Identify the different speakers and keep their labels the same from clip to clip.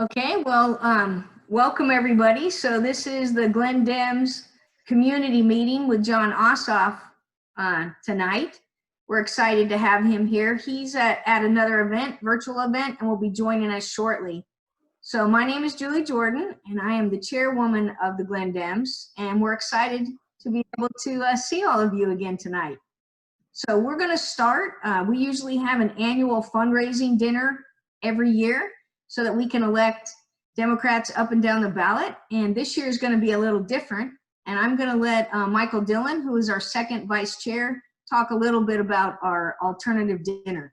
Speaker 1: Okay, well, welcome everybody. So this is the GlynnDems community meeting with Jon Ossoff tonight. We're excited to have him here. He's at another event, virtual event, and will be joining us shortly. So my name is Julie Jordan, and I am the chairwoman of the GlynnDems, and we're excited to be able to see all of you again tonight. So we're going to start. We usually have an annual fundraising dinner every year so that we can elect Democrats up and down the ballot. And this year is going to be a little different. And I'm going to let Michael Dillon, who is our second vice chair, talk a little bit about our alternative dinner.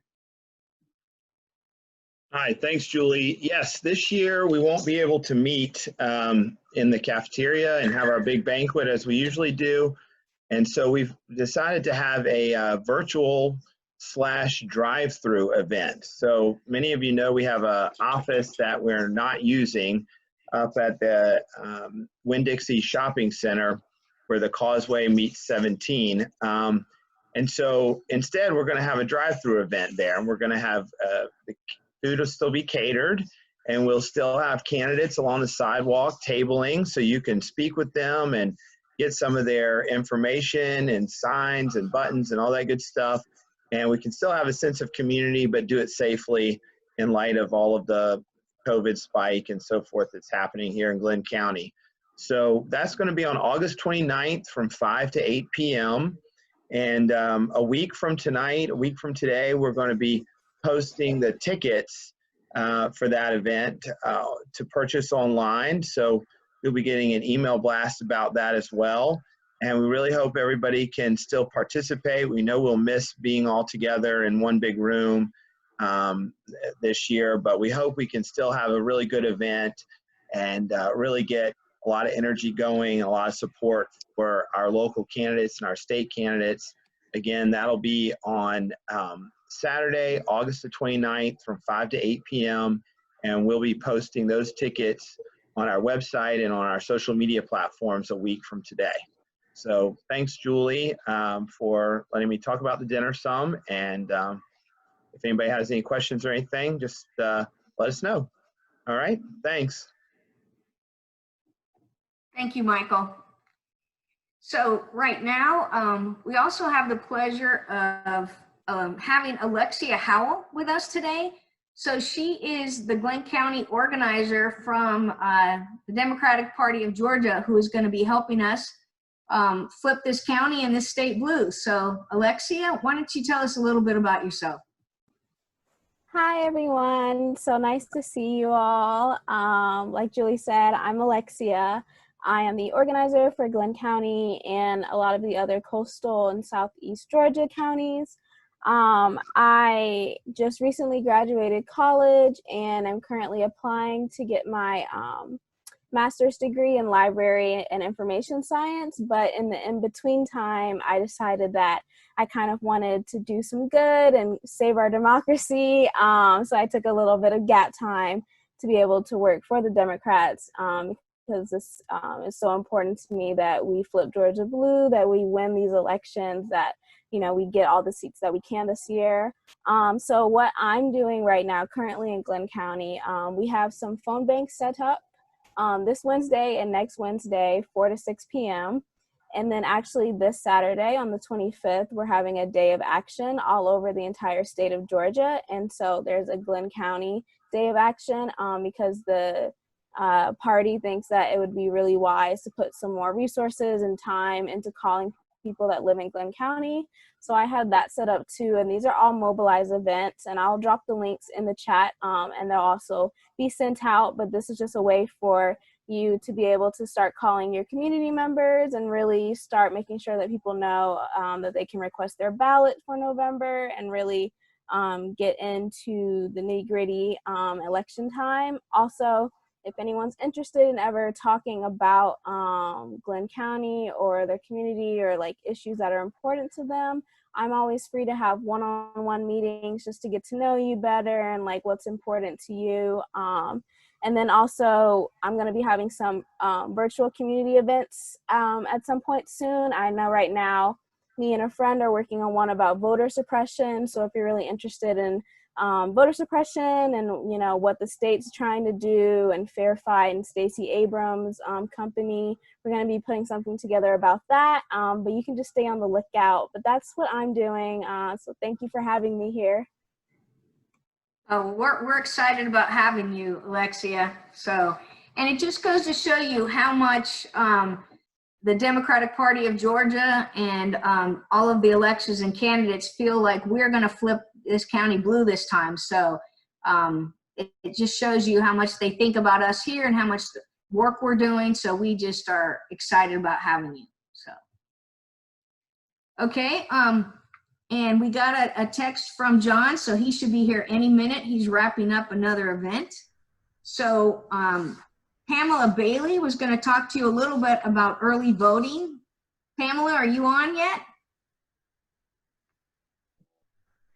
Speaker 2: Hi, thanks, Julie. Yes, this year we won't be able to meet in the cafeteria and have our big banquet as we usually do. And so we've decided to have a virtual / drive-through event. So many of you know we have an office that we're not using up at the Winn-Dixie Shopping Center where the Causeway meets 17. And so instead we're going to have a drive-through event there, and we're going to have the food will still be catered, and we'll still have candidates along the sidewalk tabling so you can speak with them and get some of their information and signs and buttons and all that good stuff. And we can still have a sense of community, but do it safely in light of all of the COVID spike and so forth that's happening here in Glynn County. So that's going to be on August 29th from 5 to 8 p.m. And a week from tonight, a week from today, we're going to be posting the tickets for that event to purchase online. So you'll be getting an email blast about that as well. And we really hope everybody can still participate. We know we'll miss being all together in one big room this year, but we hope we can still have a really good event and really get a lot of energy going, a lot of support for our local candidates and our state candidates. Again, that'll be on Saturday, August the 29th from 5 to 8 p.m. And we'll be posting those tickets on our website and on our social media platforms a week from today. So thanks, Julie, for letting me talk about the dinner some. And if anybody has any questions or anything, just let us know. All right, thanks.
Speaker 1: Thank you, Michael. So right now, we also have the pleasure of having Alexia Howell with us today. So she is the Glynn County organizer from the Democratic Party of Georgia, who is going to be helping us flip this county and this state blue. So Alexia, why don't you tell us a little bit about yourself?
Speaker 3: Hi, everyone. So nice to see you all. Like Julie said, I'm Alexia. I am the organizer for Glynn County and a lot of the other coastal and southeast Georgia counties. I just recently graduated college and I'm currently applying to get my master's degree in library and information science. But in the in-between time, I decided that I kind of wanted to do some good and save our democracy. So I took a little bit of gap time to be able to work for the Democrats because this is so important to me that we flip Georgia blue, that we win these elections, that we get all the seats that we can this year. So what I'm doing right now, currently in Glynn County, we have some phone banks set up this Wednesday and next Wednesday, 4 to 6 p.m. And then actually this Saturday on the 25th, we're having a day of action all over the entire state of Georgia. And so there's a Glynn County day of action because the party thinks that it would be really wise to put some more resources and time into calling people that live in Glynn County. So I had that set up too, and these are all mobilized events, and I'll drop the links in the chat and they'll also be sent out, but this is just a way for you to be able to start calling your community members and really start making sure that people know that they can request their ballot for November and really get into the nitty-gritty election time. Also, if anyone's interested in ever talking about Glynn County or their community or like issues that are important to them, I'm always free to have one-on-one meetings just to get to know you better and like what's important to you. And then also I'm going to be having some virtual community events at some point soon. I know right now me and a friend are working on one about voter suppression. So if you're really interested in voter suppression and, you know, what the state's trying to do, and Fair Fight and Stacey Abrams' company. We're going to be putting something together about that, but you can just stay on the lookout. But that's what I'm doing. So thank you for having me here.
Speaker 1: Oh, we're excited about having you, Alexia. So, and it just goes to show you how much the Democratic Party of Georgia and all of the elections and candidates feel like we're going to flip this county blue this time. So it just shows you how much they think about us here and how much work we're doing. So we just are excited about having you. So, okay. And we got a text from John, so he should be here any minute. He's wrapping up another event. So Pamela Bailey was going to talk to you a little bit about early voting. Pamela, are you on yet?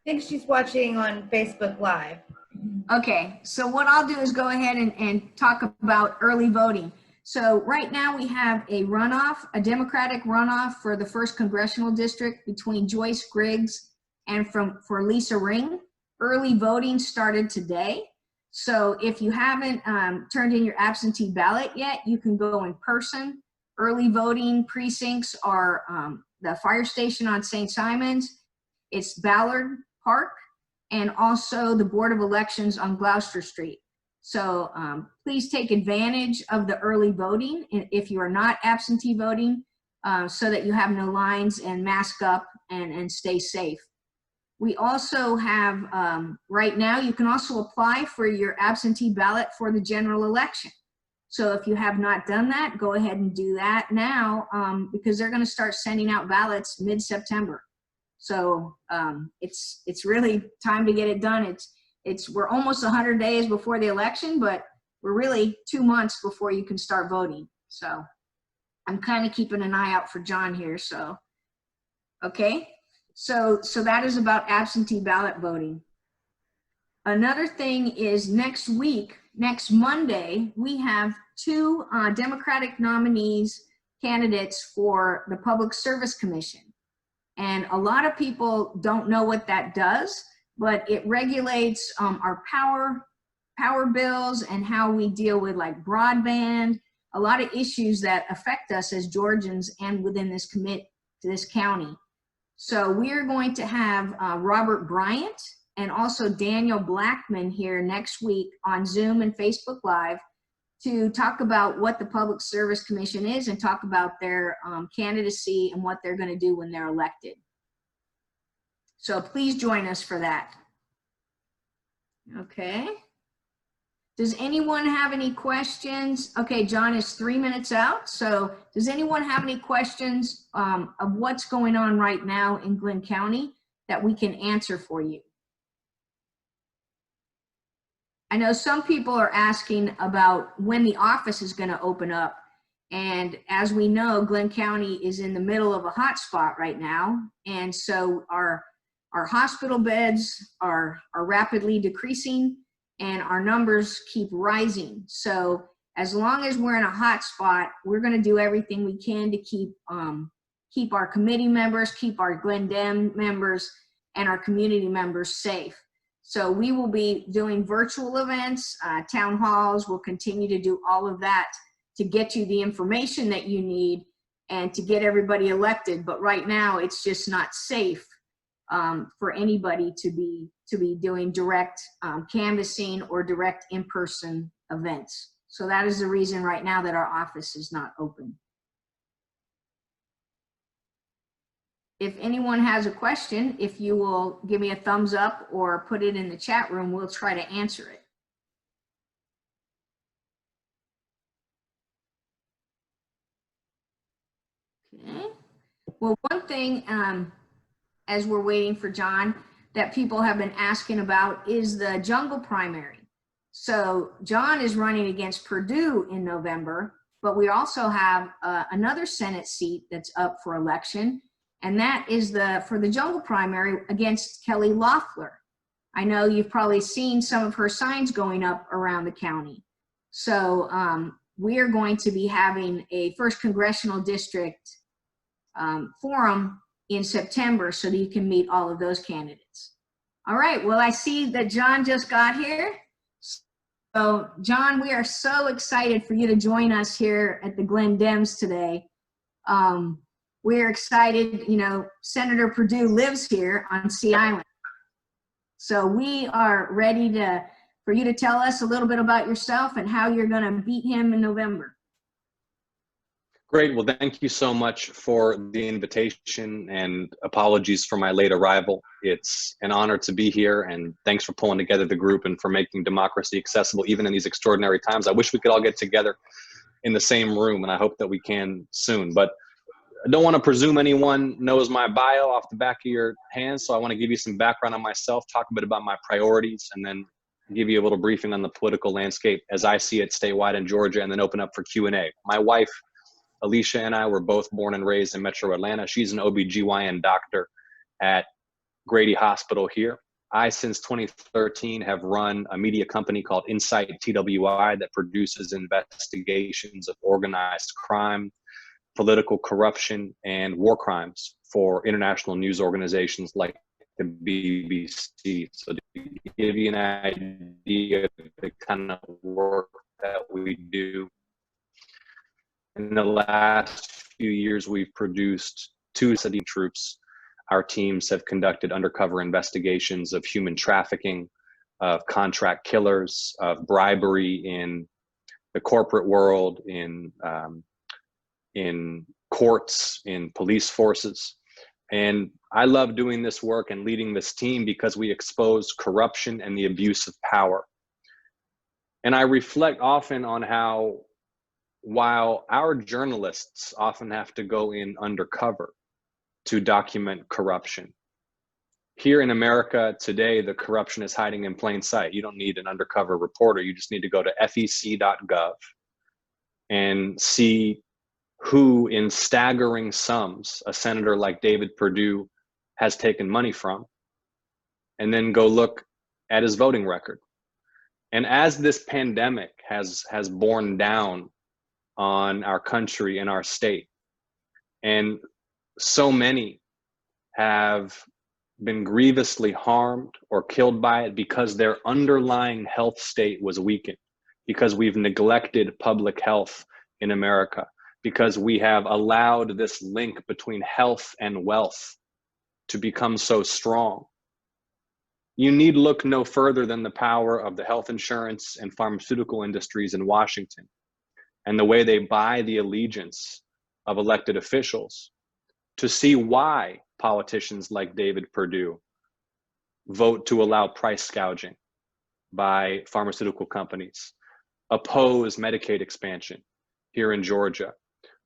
Speaker 4: I think she's watching on Facebook Live.
Speaker 1: Okay, so what I'll do is go ahead and talk about early voting. So right now we have a runoff, a Democratic runoff for the 1st Congressional District between Joyce Griggs and for Lisa Ring. Early voting started today. So if you haven't turned in your absentee ballot yet, you can go in person. Early voting precincts are the fire station on St. Simon's, it's Ballard Park, and also the Board of Elections on Gloucester Street. So please take advantage of the early voting if you are not absentee voting, so that you have no lines, and mask up and stay safe. We also have, right now, you can also apply for your absentee ballot for the general election. So if you have not done that, go ahead and do that now, because they're going to start sending out ballots mid-September. So it's really time to get it done. We're almost 100 days before the election, but we're really 2 months before you can start voting. So I'm kind of keeping an eye out for John here. So, okay. So that is about absentee ballot voting. Another thing is next week, next Monday, we have 2 Democratic nominees, candidates for the Public Service Commission. And a lot of people don't know what that does, but it regulates our power bills and how we deal with like broadband, a lot of issues that affect us as Georgians and within this county. So we are going to have Robert Bryant and also Daniel Blackman here next week on Zoom and Facebook Live to talk about what the Public Service Commission is and talk about their candidacy and what they're going to do when they're elected. So please join us for that. Okay. Does anyone have any questions? Okay, John is 3 minutes out. So does anyone have any questions of what's going on right now in Glynn County that we can answer for you? I know some people are asking about when the office is going to open up. And as we know, Glynn County is in the middle of a hot spot right now. And so our hospital beds are rapidly decreasing and our numbers keep rising. So as long as we're in a hot spot, we're going to do everything we can to keep our committee members, keep our GlynnDems members and our community members safe. So we will be doing virtual events, town halls. We'll continue to do all of that to get you the information that you need and to get everybody elected. But right now, it's just not safe for anybody to be doing direct canvassing or direct in-person events. So that is the reason right now that our office is not open. If anyone has a question, if you will give me a thumbs up or put it in the chat room, we'll try to answer it. Okay. Well, one thing, as we're waiting for John, that people have been asking about is the jungle primary. So John is running against Purdue in November, but we also have another Senate seat that's up for election. And that is for the jungle primary against Kelly Loeffler. I know you've probably seen some of her signs going up around the county. So we are going to be having a 1st Congressional District forum in September so that you can meet all of those candidates. All right, well, I see that John just got here. So John, we are so excited for you to join us here at the GlynnDems today. We're excited, you know, Senator Perdue lives here on Sea Island. So we are ready for you to tell us a little bit about yourself and how you're gonna beat him in November.
Speaker 5: Great. Well, thank you so much for the invitation and apologies for my late arrival. It's an honor to be here, and thanks for pulling together the group and for making democracy accessible even in these extraordinary times. I wish we could all get together in the same room, and I hope that we can soon. But I don't want to presume anyone knows my bio off the back of your hands, so I want to give you some background on myself, talk a bit about my priorities, and then give you a little briefing on the political landscape as I see it statewide in Georgia, and then open up for Q&A. My wife, Alicia, and I were both born and raised in Metro Atlanta. She's an OBGYN doctor at Grady Hospital here. I, since 2013, have run a media company called Insight TWI that produces investigations of organized crime, political corruption, and war crimes for international news organizations like the BBC. So to give you an idea of the kind of work that we do, in the last few years, we've produced 2 city troops. Our teams have conducted undercover investigations of human trafficking, of contract killers, of bribery in the corporate world, in courts, in police forces. And I love doing this work and leading this team because we expose corruption and the abuse of power. And I reflect often on how, while our journalists often have to go in undercover to document corruption, here in America today, the corruption is hiding in plain sight. You don't need an undercover reporter. You just need to go to fec.gov and see who, in staggering sums, a senator like David Perdue has taken money from, and then go look at his voting record. And as this pandemic has borne down on our country and our state, and so many have been grievously harmed or killed by it because their underlying health state was weakened, because we've neglected public health in America, because we have allowed this link between health and wealth to become so strong. You need look no further than the power of the health insurance and pharmaceutical industries in Washington and the way they buy the allegiance of elected officials to see why politicians like David Perdue vote to allow price gouging by pharmaceutical companies, oppose Medicaid expansion here in Georgia,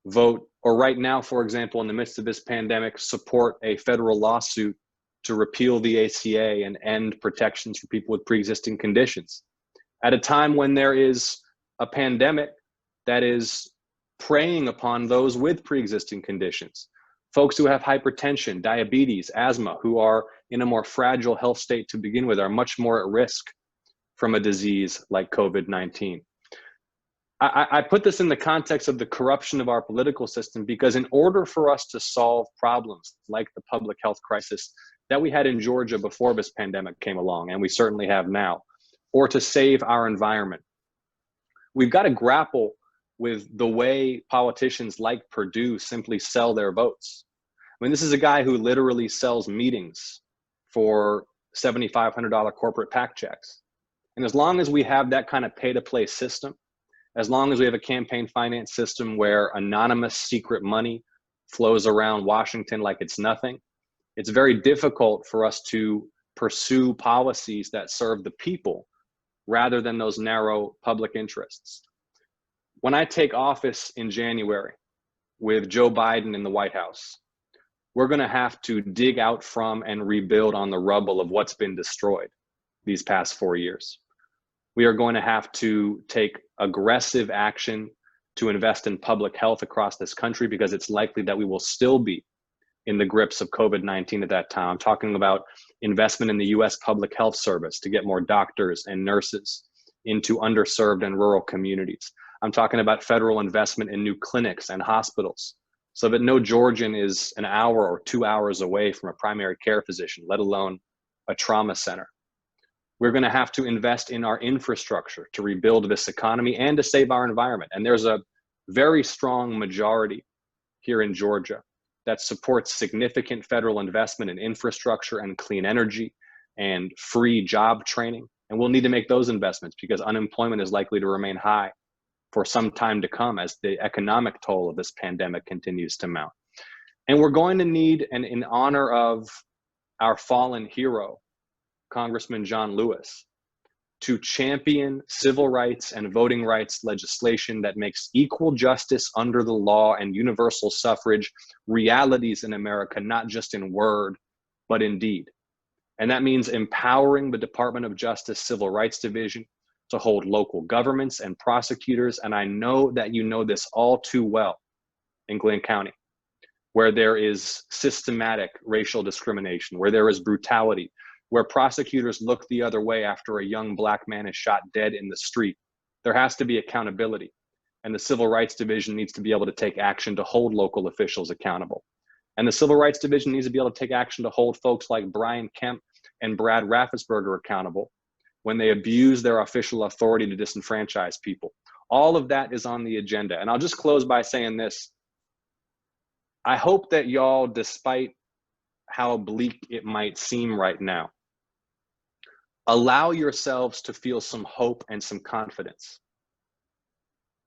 Speaker 5: vote, or right now, for example, in the midst of this pandemic, support a federal lawsuit to repeal the ACA and end protections for people with pre-existing conditions at a time when there is a pandemic that is preying upon those with pre-existing conditions, folks who have hypertension, diabetes, asthma, who are in a more fragile health state to begin with, are much more at risk from a disease like COVID-19. I put this in the context of the corruption of our political system because in order for us to solve problems like the public health crisis that we had in Georgia before this pandemic came along, and we certainly have now, or to save our environment, we've got to grapple with the way politicians like Perdue simply sell their votes. I mean, this is a guy who literally sells meetings for $7,500 corporate PAC checks. And as long as we have that kind of pay-to-play system, as long as we have a campaign finance system where anonymous secret money flows around Washington like it's nothing, it's very difficult for us to pursue policies that serve the people rather than those narrow public interests. When I take office in January with Joe Biden in the White House, we're going to have to dig out from and rebuild on the rubble of what's been destroyed these past 4 years. We are going to have to take aggressive action to invest in public health across this country because it's likely that we will still be in the grips of COVID-19 at that time. I'm talking about investment in the US Public Health Service to get more doctors and nurses into underserved and rural communities. I'm talking about federal investment in new clinics and hospitals so that no Georgian is an hour or 2 hours away from a primary care physician, let alone a trauma center. We're going to have to invest in our infrastructure to rebuild this economy and to save our environment. And there's a very strong majority here in Georgia that supports significant federal investment in infrastructure and clean energy and free job training. And we'll need to make those investments because unemployment is likely to remain high for some time to come as the economic toll of this pandemic continues to mount. And we're going to need, and in honor of our fallen hero, Congressman John Lewis, to champion civil rights and voting rights legislation that makes equal justice under the law and universal suffrage realities in America, not just in word, but in deed. And that means empowering the Department of Justice Civil Rights Division to hold local governments and prosecutors. And I know that you know this all too well in Glynn County, where there is systematic racial discrimination, where there is brutality, where prosecutors look the other way after a young Black man is shot dead in the street. There has to be accountability. And the Civil Rights Division needs to be able to take action to hold local officials accountable. And the Civil Rights Division needs to be able to take action to hold folks like Brian Kemp and Brad Raffensperger accountable when they abuse their official authority to disenfranchise people. All of that is on the agenda. And I'll just close by saying this. I hope that y'all, despite how bleak it might seem right now, allow yourselves to feel some hope and some confidence,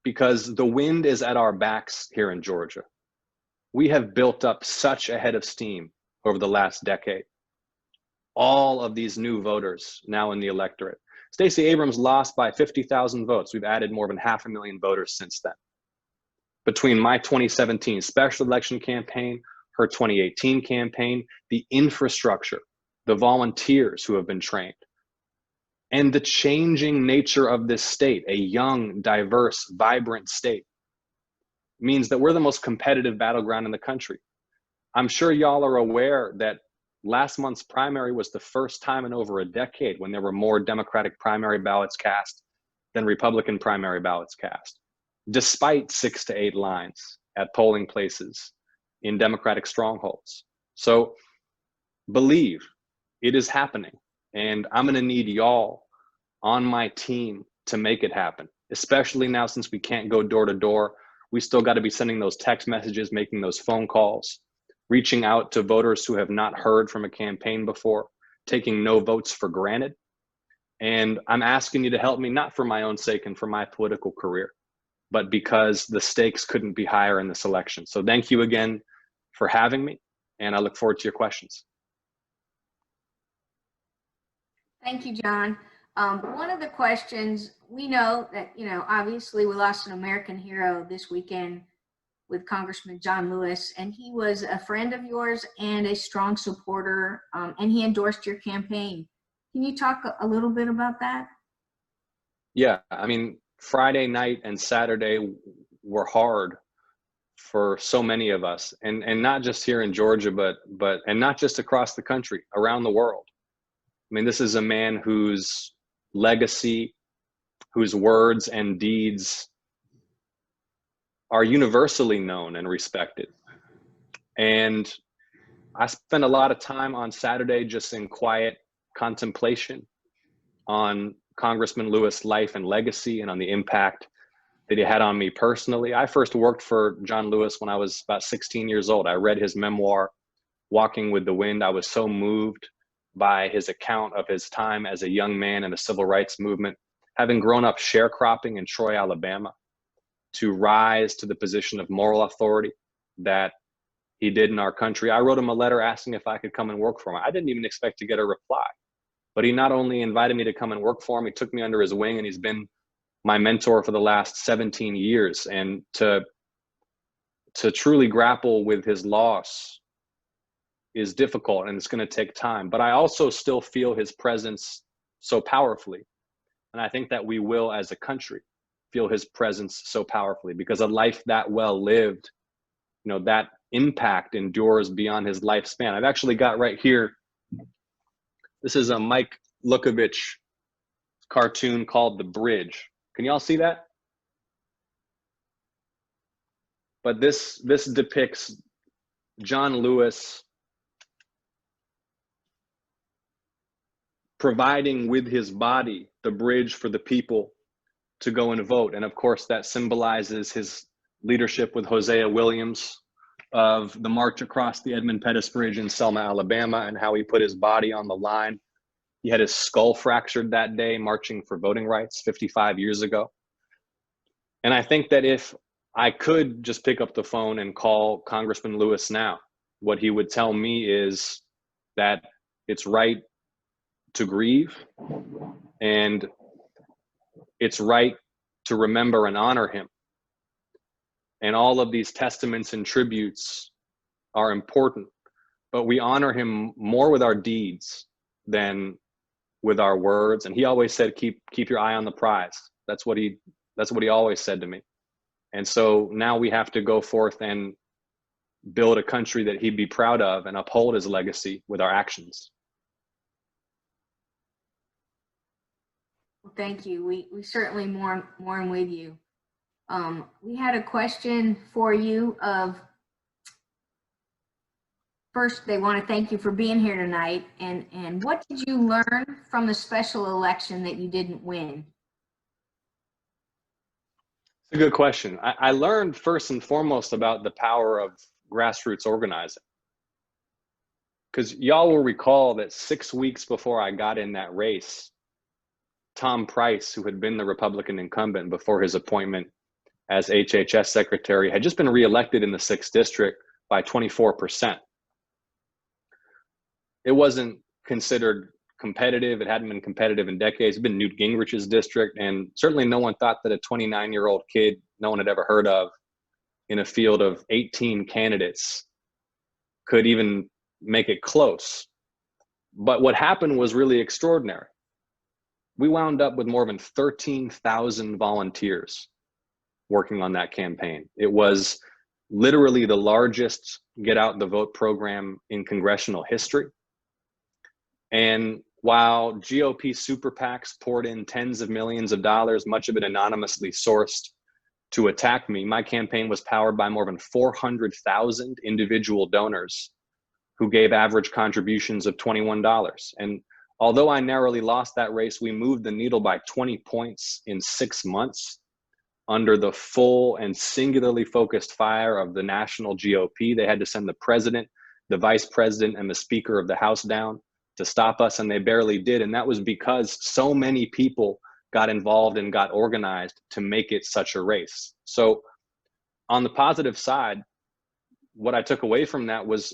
Speaker 5: because the wind is at our backs here in Georgia. We have built up such a head of steam over the last decade. All of these new voters now in the electorate. Stacey Abrams lost by 50,000 votes. We've added more than 500,000 voters since then. Between my 2017 special election campaign, her 2018 campaign, the infrastructure, the volunteers who have been trained, and the changing nature of this state, a young, diverse, vibrant state, means that we're the most competitive battleground in the country. I'm sure y'all are aware that last month's primary was the first time in over a decade when there were more Democratic primary ballots cast than Republican primary ballots cast, despite 6 to 8 lines at polling places in Democratic strongholds. So believe it is happening. And I'm gonna need y'all on my team to make it happen, especially now since we can't go door to door. We still gotta be sending those text messages, making those phone calls, reaching out to voters who have not heard from a campaign before, taking no votes for granted. And I'm asking you to help me, not for my own sake and for my political career, but because the stakes couldn't be higher in this election. So thank you again for having me, and I look forward to your questions.
Speaker 1: Thank you, John. One of the questions, we know that, obviously we lost an American hero this weekend with Congressman John Lewis, and he was a friend of yours and a strong supporter, and he endorsed your campaign. Can you talk a little bit about that?
Speaker 5: Yeah, I mean, Friday night and Saturday were hard for so many of us, and not just here in Georgia, but and not just across the country, around the world. I mean, this is a man whose legacy, whose words and deeds are universally known and respected. And I spent a lot of time on Saturday just in quiet contemplation on Congressman Lewis' life and legacy and on the impact that he had on me personally. I first worked for John Lewis when I was about 16 years old. I read his memoir, Walking with the Wind. I was so moved by his account of his time as a young man in the civil rights movement, having grown up sharecropping in Troy, Alabama, to rise to the position of moral authority that he did in our country. I wrote him a letter asking if I could come and work for him. I didn't even expect to get a reply, but he not only invited me to come and work for him, he took me under his wing, and he's been my mentor for the last 17 years. And to truly grapple with his loss is difficult, and it's going to take time. But I also still feel his presence so powerfully. And I think that we will, as a country, feel his presence so powerfully, because a life that well lived, that impact endures beyond his lifespan. I've actually got right here, this is a Mike Lukovich cartoon called The Bridge. Can y'all see that? But this depicts John Lewis providing with his body the bridge for the people to go and vote. And of course, that symbolizes his leadership with Hosea Williams of the march across the Edmund Pettus Bridge in Selma, Alabama, and how he put his body on the line. He had his skull fractured that day marching for voting rights 55 years ago. And I think that if I could just pick up the phone and call Congressman Lewis now, what he would tell me is that it's right to grieve, and it's right to remember and honor him. And all of these testaments and tributes are important, but we honor him more with our deeds than with our words. And he always said, keep your eye on the prize. That's what he always said to me. And so now we have to go forth and build a country that he'd be proud of and uphold his legacy with our actions.
Speaker 1: Well, thank you. We certainly mourn with you. We had a question for you of, first, they want to thank you for being here tonight. And what did you learn from the special election that you didn't win?
Speaker 5: It's a good question. I learned first and foremost about the power of grassroots organizing. Because y'all will recall that 6 weeks before I got in that race, Tom Price, who had been the Republican incumbent before his appointment as HHS secretary, had just been reelected in the 6th district by 24%. It wasn't considered competitive. It hadn't been competitive in decades. It'd been Newt Gingrich's district, and certainly no one thought that a 29-year-old kid no one had ever heard of in a field of 18 candidates could even make it close. But what happened was really extraordinary. We wound up with more than 13,000 volunteers working on that campaign. It was literally the largest get out the vote program in congressional history. And while GOP super PACs poured in tens of millions of dollars, much of it anonymously sourced, to attack me, my campaign was powered by more than 400,000 individual donors who gave average contributions of $21. And although I narrowly lost that race, we moved the needle by 20 points in 6 months under the full and singularly focused fire of the national GOP. They had to send the president, the vice president, and the speaker of the House down to stop us, and they barely did. And that was because so many people got involved and got organized to make it such a race. So on the positive side, what I took away from that was,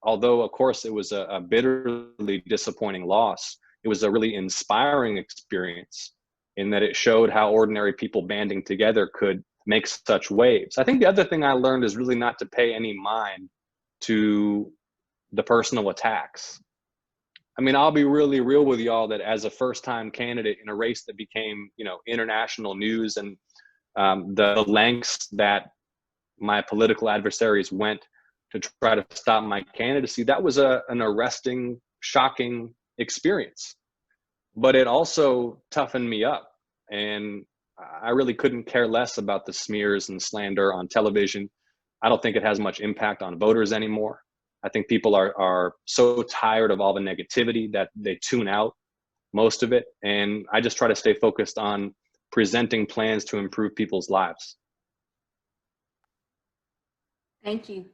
Speaker 5: although of course it was a bitterly disappointing loss, it was a really inspiring experience in that it showed how ordinary people banding together could make such waves. I think the other thing I learned is really not to pay any mind to the personal attacks. I mean, I'll be really real with y'all that as a first-time candidate in a race that became, international news, and the lengths that my political adversaries went to try to stop my candidacy, that was an arresting, shocking experience. But it also toughened me up, and I really couldn't care less about the smears and slander on television. I don't think it has much impact on voters anymore. I think people are so tired of all the negativity that they tune out most of it. And I just try to stay focused on presenting plans to improve people's lives.
Speaker 1: Thank you.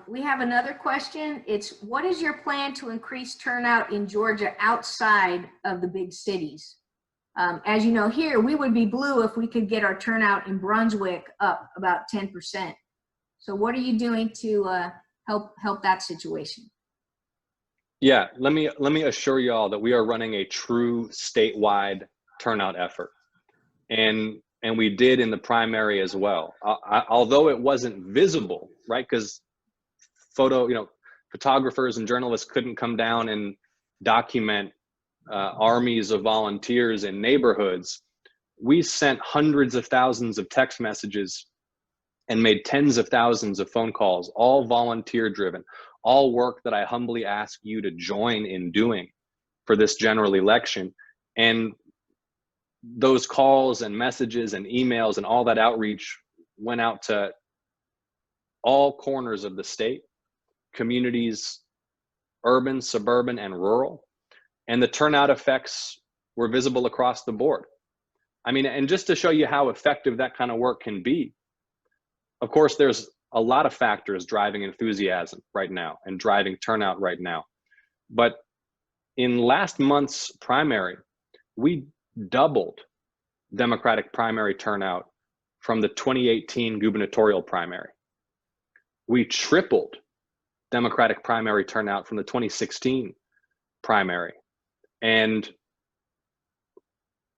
Speaker 1: We have another question. It's, what is your plan to increase turnout in Georgia outside of the big cities? As you know, here, we would be blue if we could get our turnout in Brunswick up about 10%. So what are you doing to help that situation?
Speaker 5: Yeah, let me assure y'all that we are running a true statewide turnout effort. And we did in the primary as well. Although it wasn't visible, right? Because photographers and journalists couldn't come down and document armies of volunteers in neighborhoods. We sent hundreds of thousands of text messages and made tens of thousands of phone calls, all volunteer driven, all work that I humbly ask you to join in doing for this general election. And those calls and messages and emails and all that outreach went out to all corners of the state, communities, urban, suburban, and rural. And the turnout effects were visible across the board. I mean, and just to show you how effective that kind of work can be, of course, there's a lot of factors driving enthusiasm right now and driving turnout right now. But in last month's primary, we doubled Democratic primary turnout from the 2018 gubernatorial primary. We tripled Democratic primary turnout from the 2016 primary. And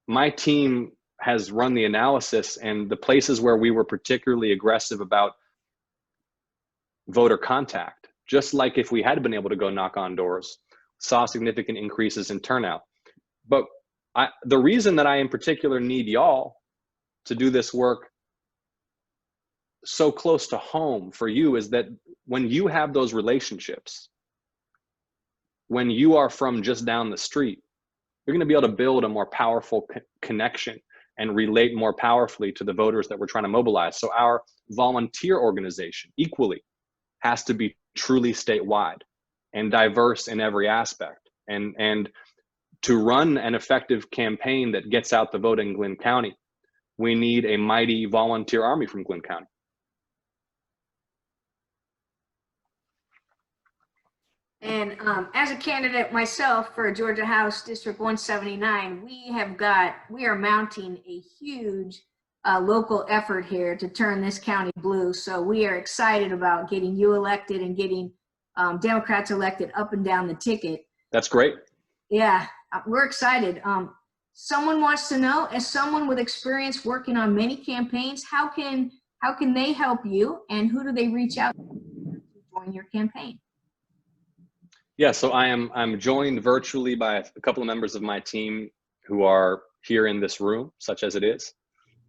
Speaker 5: my team has run the analysis, and the places where we were particularly aggressive about voter contact, just like if we had been able to go knock on doors, saw significant increases in turnout. But the reason that I in particular need y'all to do this work so close to home for you is that when you have those relationships, when you are from just down the street, you're going to be able to build a more powerful connection and relate more powerfully to the voters that we're trying to mobilize. So our volunteer organization equally has to be truly statewide and diverse in every aspect. And to run an effective campaign that gets out the vote in Glynn County, we need a mighty volunteer army from Glynn County.
Speaker 1: And as a candidate myself for Georgia House District 179, we are mounting a huge local effort here to turn this county blue. So we are excited about getting you elected and getting Democrats elected up and down the ticket.
Speaker 5: That's great.
Speaker 1: Yeah, we're excited. Someone wants to know, as someone with experience working on many campaigns, how can they help you, and who do they reach out to join your campaign?
Speaker 5: Yeah, so I'm joined virtually by a couple of members of my team who are here in this room, such as it is.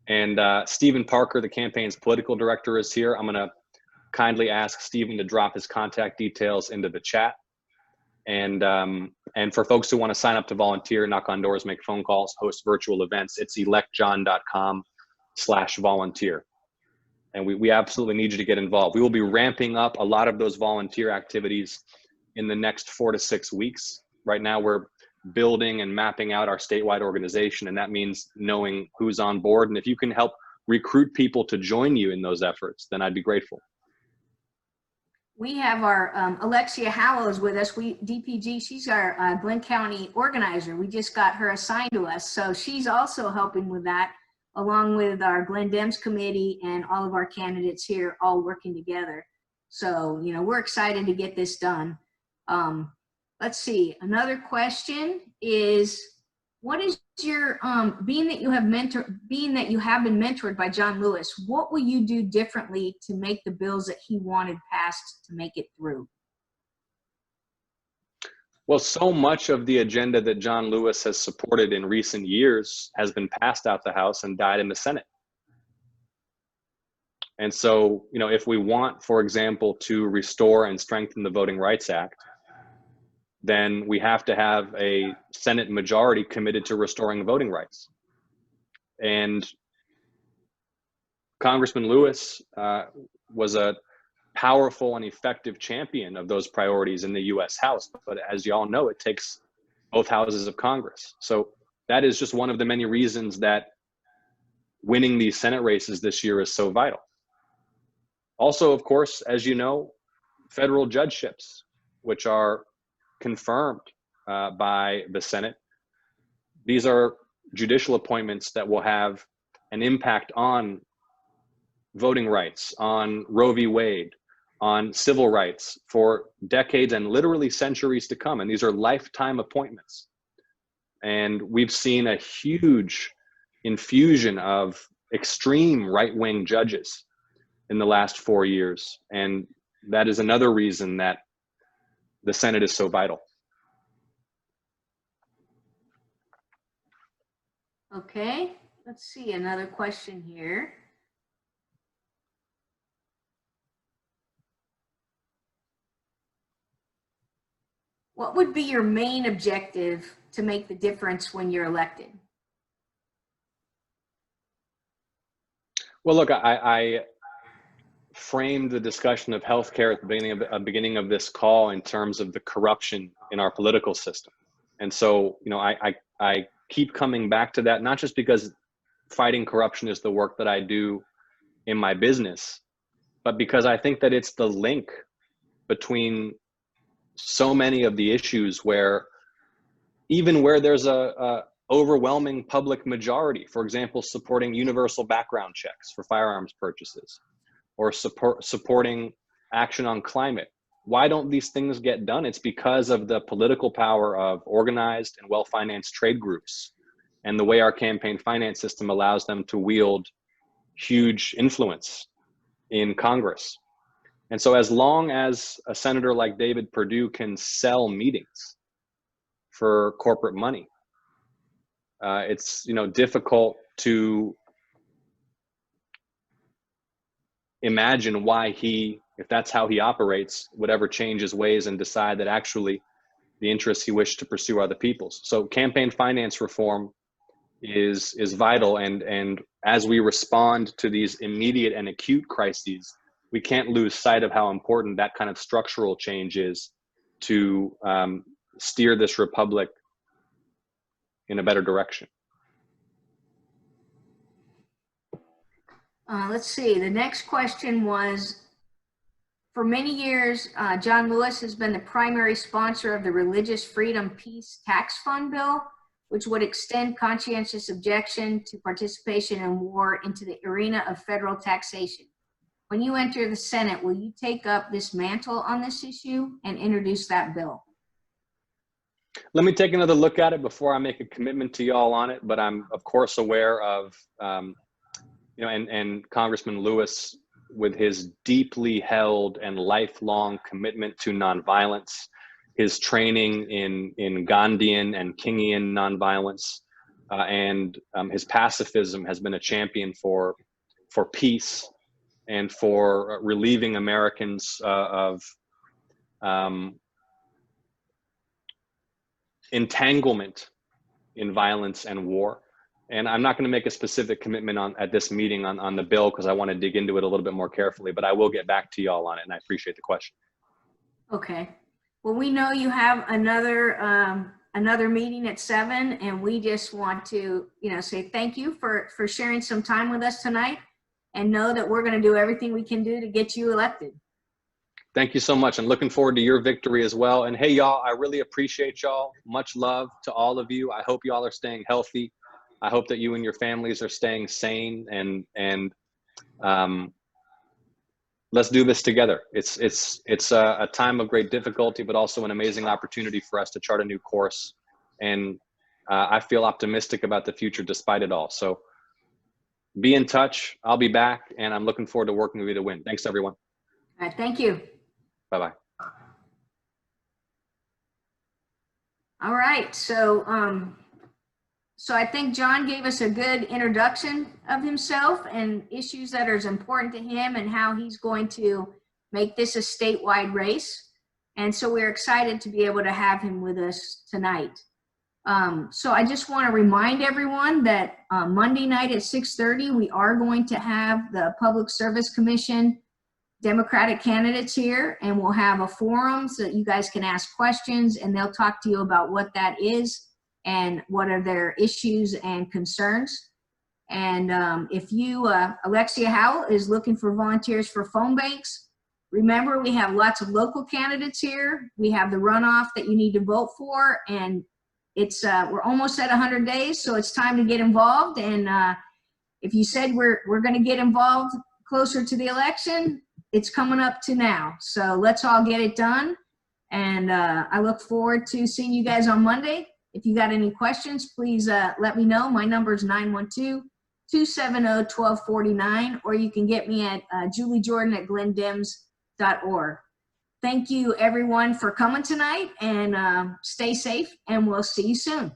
Speaker 5: And Stephen Parker, the campaign's political director, is here. I'm gonna kindly ask Stephen to drop his contact details into the chat. And for folks who want to sign up to volunteer, knock on doors, make phone calls, host virtual events, it's electjon.com/volunteer. And we absolutely need you to get involved. We will be ramping up a lot of those volunteer activities in the next 4 to 6 weeks. Right now we're building and mapping out our statewide organization, and that means knowing who's on board. And if you can help recruit people to join you in those efforts, then I'd be grateful.
Speaker 1: We have our Alexia Hallows with us. DPG, she's our Glynn County organizer. We just got her assigned to us. So she's also helping with that, along with our GlynnDems committee and all of our candidates here all working together. So, you know, we're excited to get this done. Let's see, another question is, what is your, being that you have been mentored by John Lewis, what will you do differently to make the bills that he wanted passed to make it through?
Speaker 5: Well, so much of the agenda that John Lewis has supported in recent years has been passed out the House and died in the Senate. And so, you know, if we want, for example, to restore and strengthen the Voting Rights Act, then we have to have a Senate majority committed to restoring voting rights. And Congressman Lewis was a powerful and effective champion of those priorities in the US House. But as you all know, it takes both houses of Congress. So that is just one of the many reasons that winning these Senate races this year is so vital. Also, of course, as you know, federal judgeships, which are confirmed by the Senate. These are judicial appointments that will have an impact on voting rights, on Roe v. Wade, on civil rights for decades and literally centuries to come. And these are lifetime appointments. And we've seen a huge infusion of extreme right-wing judges in the last 4 years. And that is another reason that the Senate is so vital.
Speaker 1: Okay, let's see, another question here. What would be your main objective to make the difference when you're elected?
Speaker 5: Well, look, I framed the discussion of healthcare at the beginning of this call in terms of the corruption in our political system. And so, you know, I keep coming back to that, not just because fighting corruption is the work that I do in my business, but because I think that it's the link between so many of the issues where even where there's a overwhelming public majority, for example, supporting universal background checks for firearms purchases, or supporting action on climate. Why don't these things get done? It's because of the political power of organized and well-financed trade groups and the way our campaign finance system allows them to wield huge influence in Congress. And so as long as a senator like David Perdue can sell meetings for corporate money, it's, you know, difficult to imagine why he, if that's how he operates, would ever change his ways and decide that actually the interests he wished to pursue are the people's. So campaign finance reform is vital, and as we respond to these immediate and acute crises, we can't lose sight of how important that kind of structural change is to steer this republic in a better direction.
Speaker 1: Let's see, the next question was, for many years, John Lewis has been the primary sponsor of the Religious Freedom Peace Tax Fund bill, which would extend conscientious objection to participation in war into the arena of federal taxation. When you enter the Senate, will you take up this mantle on this issue and introduce that bill?
Speaker 5: Let me take another look at it before I make a commitment to y'all on it, but I'm of course aware of, you know, and Congressman Lewis, with his deeply held and lifelong commitment to nonviolence, his training in Gandhian and Kingian nonviolence, and his pacifism, has been a champion for peace and for relieving Americans of entanglement in violence and war. And I'm not going to make a specific commitment at this meeting on the bill, because I want to dig into it a little bit more carefully, but I will get back to y'all on it, and I appreciate the question.
Speaker 1: Okay. Well, we know you have another meeting at 7, and we just want to, you know, say thank you for sharing some time with us tonight, and know that we're going to do everything we can do to get you elected.
Speaker 5: Thank you so much, and looking forward to your victory as well. And hey, y'all, I really appreciate y'all. Much love to all of you. I hope y'all are staying healthy. I hope that you and your families are staying sane, and let's do this together. It's a time of great difficulty, but also an amazing opportunity for us to chart a new course. And I feel optimistic about the future despite it all. So be in touch. I'll be back, and I'm looking forward to working with you to win. Thanks, everyone.
Speaker 1: All right, thank you.
Speaker 5: Bye-bye.
Speaker 1: All right, so I think John gave us a good introduction of himself and issues that are as important to him, and how he's going to make this a statewide race. And so we're excited to be able to have him with us tonight. So I just want to remind everyone that Monday night at 6:30, we are going to have the Public Service Commission Democratic candidates here, and we'll have a forum so that you guys can ask questions, and they'll talk to you about what that is and what are their issues and concerns. And if you, Alexia Howell is looking for volunteers for phone banks. Remember, we have lots of local candidates here. We have the runoff that you need to vote for, and it's we're almost at 100 days, so it's time to get involved. And if you said we're going to get involved closer to the election, it's coming up to now. So let's all get it done. And I look forward to seeing you guys on Monday. If you got any questions, please let me know. My number is 912-270-1249, or you can get me at juliejordan@GlynnDems.org. Thank you, everyone, for coming tonight, and stay safe, and we'll see you soon.